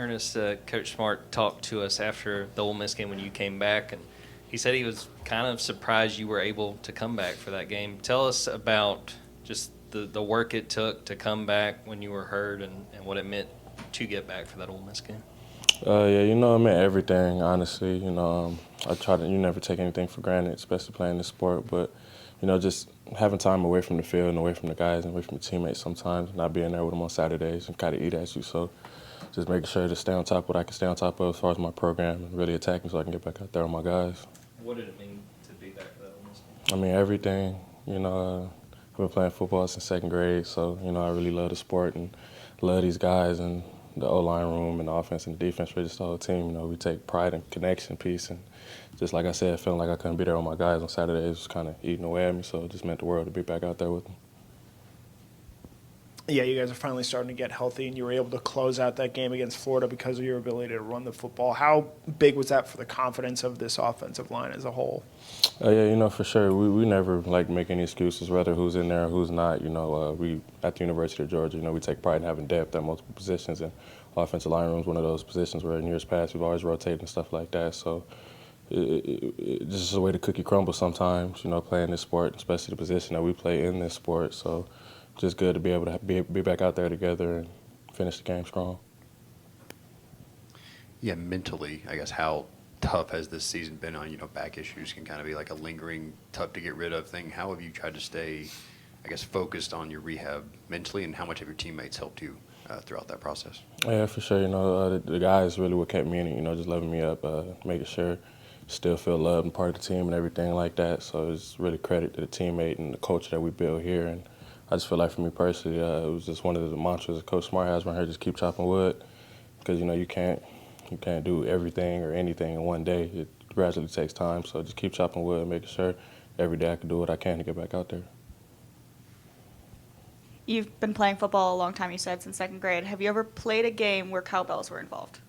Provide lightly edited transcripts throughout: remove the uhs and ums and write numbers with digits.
Ernest, Coach Smart talked to us after the Ole Miss game when you came back, and he said he was kind of surprised you were able to come back for that game. Tell us about just the work it took to come back when you were hurt and what it meant to get back for that Ole Miss game. Yeah, it meant everything, honestly. I try to, you never take anything for granted, especially playing this sport, but, just having time away from the field and away from the guys and away from the teammates sometimes, not being there with them on Saturdays and kind of eat at you. So just making sure to stay on top of what I can stay on top of as far as my program and really attacking so I can get back out there with my guys. What did it mean to be back for that Ole Miss game? I mean, everything. I've been playing football since second grade, so, I really love the sport and love these guys and the O-line room and the offense and the defense, really just the whole team. We take pride in connection, peace, and just like I said, feeling like I couldn't be there with my guys on Saturdays was kind of eating away at me, so it just meant the world to be back out there with them. Yeah, you guys are finally starting to get healthy, and you were able to close out that game against Florida because of your ability to run the football. How big was that for the confidence of this offensive line as a whole? Yeah, for sure. We never make any excuses, whether who's in there or who's not. We at the University of Georgia, we take pride in having depth at multiple positions, and offensive line room is one of those positions where in years past we've always rotated and stuff like that. So it's just a way the cookie crumbles sometimes, playing this sport, especially the position that we play in this sport. So just good to be able to be back out there together and finish the game strong. Yeah, mentally, I guess, how tough has this season been on, back issues can kind of be like a lingering, tough to get rid of thing. How have you tried to stay, I guess, focused on your rehab mentally, and how much have your teammates helped you throughout that process? Yeah, for sure. The guys really what kept me in it, just loving me up, making sure still feel loved and part of the team and everything like that. So it's really credit to the teammate and the coach that we built here. And I just feel like for me personally, it was just one of the mantras that Coach Smart has around here, just keep chopping wood, because, you can't do everything or anything in one day. It gradually takes time, so just keep chopping wood and making sure every day I can do what I can to get back out there. You've been playing football a long time, you said, since second grade. Have you ever played a game where cowbells were involved?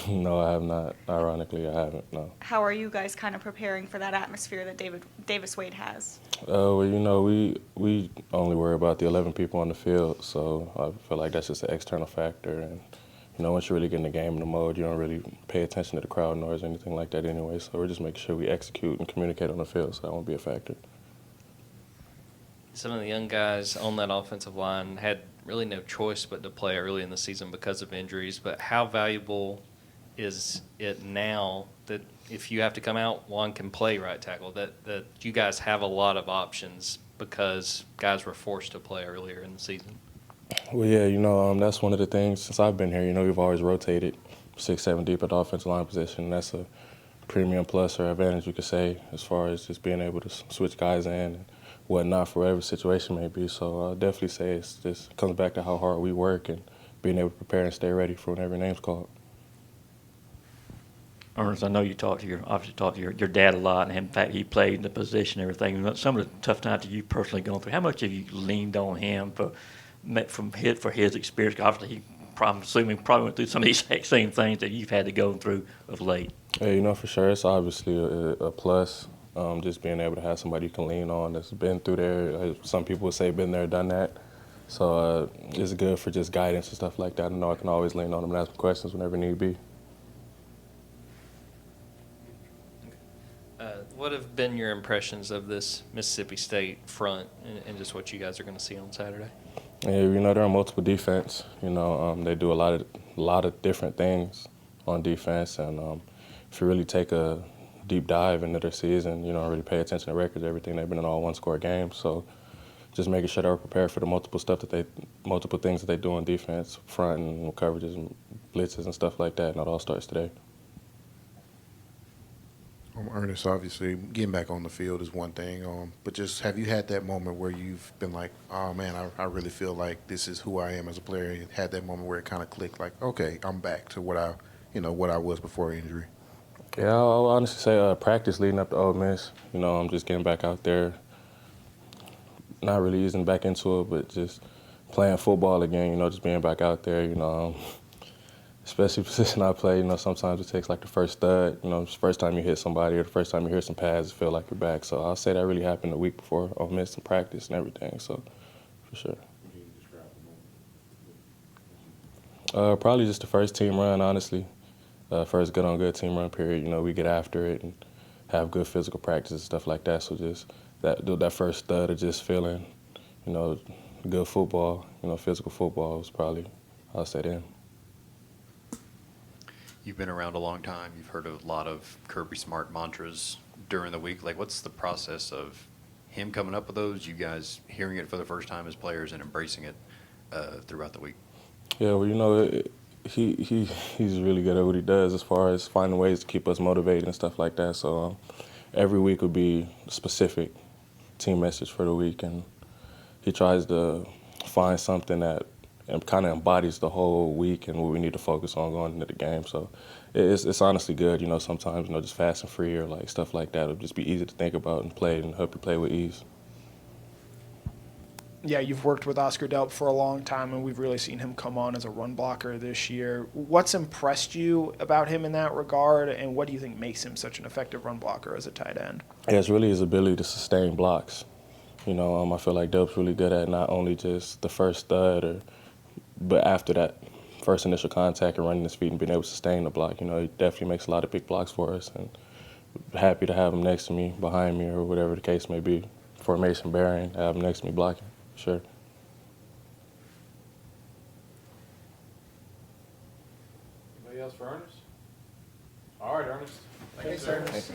No, I have not. Ironically, I haven't, no. How are you guys kind of preparing for that atmosphere that Davis Wade has? Well, we only worry about the 11 people on the field, so I feel like that's just an external factor. And, once you really get in the game in the mode, you don't really pay attention to the crowd noise or anything like that anyway. So we're just making sure we execute and communicate on the field, so that won't be a factor. Some of the young guys on that offensive line had really no choice but to play early in the season because of injuries. But how valuable is it now that if you have to come out, one can play right tackle, that you guys have a lot of options because guys were forced to play earlier in the season? Well, yeah, that's one of the things since I've been here. We've always rotated 6, 7 deep at the offensive line position. That's a premium plus or advantage, you could say, as far as just being able to switch guys in and whatnot for whatever situation may be. So I'll definitely say it just comes back to how hard we work and being able to prepare and stay ready for whenever your name's called. Ernest, I know you obviously talked to your dad a lot, and in fact, he played in the position and everything. Some of the tough times that you personally gone through, how much have you leaned on him for his experience? Obviously, he probably went through some of these same things that you've had to go through of late. Yeah, for sure, it's obviously a plus. Just being able to have somebody you can lean on that's been through there. Some people would say been there, done that. So it's good for just guidance and stuff like that. I know I can always lean on them and ask questions whenever need be. What have been your impressions of this Mississippi State front and just what you guys are going to see on Saturday? Yeah, they're on multiple defense. They do a lot of different things on defense, and if you really take a deep dive into their season, really pay attention to records, everything, they've been in all one-score games. So just making sure they're prepared for the multiple things that they do on defense, front and coverages and blitzes and stuff like that, and it all starts today. Ernest, obviously, getting back on the field is one thing, but just have you had that moment where you've been like, oh, man, I really feel like this is who I am as a player, and had that moment where it kind of clicked, like, okay, I'm back to what I was before injury? Yeah, I'll honestly say practice leading up to Ole Miss. I'm just getting back out there, not really easing back into it, but just playing football again, just being back out there, especially the position I play, sometimes it takes like the first thud, the first time you hit somebody or the first time you hear some pads, it feel like you're back. So I'll say that really happened the week before Ole Miss and practice and everything, so for sure. Probably just the first team run, honestly. First good-on-good team run period. You know, we get after it and have good physical practice and stuff like that. So just that first stud of just feeling, you know, good football, you know, physical football was probably, I'll say then. You've been around a long time. You've heard a lot of Kirby Smart mantras during the week. Like, what's the process of him coming up with those, you guys hearing it for the first time as players and embracing it throughout the week? Yeah, well, you know, he's really good at what he does as far as finding ways to keep us motivated and stuff like that. So every week would be a specific team message for the week, and he tries to find something that kind of embodies the whole week and what we need to focus on going into the game. So it's honestly good. You know, sometimes, you know, just fast and free or like stuff like that would just be easy to think about and play and help you play with ease. Yeah, you've worked with Oscar Delp for a long time, and we've really seen him come on as a run blocker this year. What's impressed you about him in that regard, and what do you think makes him such an effective run blocker as a tight end? Yeah, it's really his ability to sustain blocks. You know, I feel like Delp's really good at not only just the first stud, but after that first initial contact and running his feet and being able to sustain the block. You know, he definitely makes a lot of big blocks for us, and happy to have him next to me, behind me, or whatever the case may be. Formation bearing, have him next to me blocking. Sure. Anybody else for Ernest? All right, Ernest. Thanks, Ernest.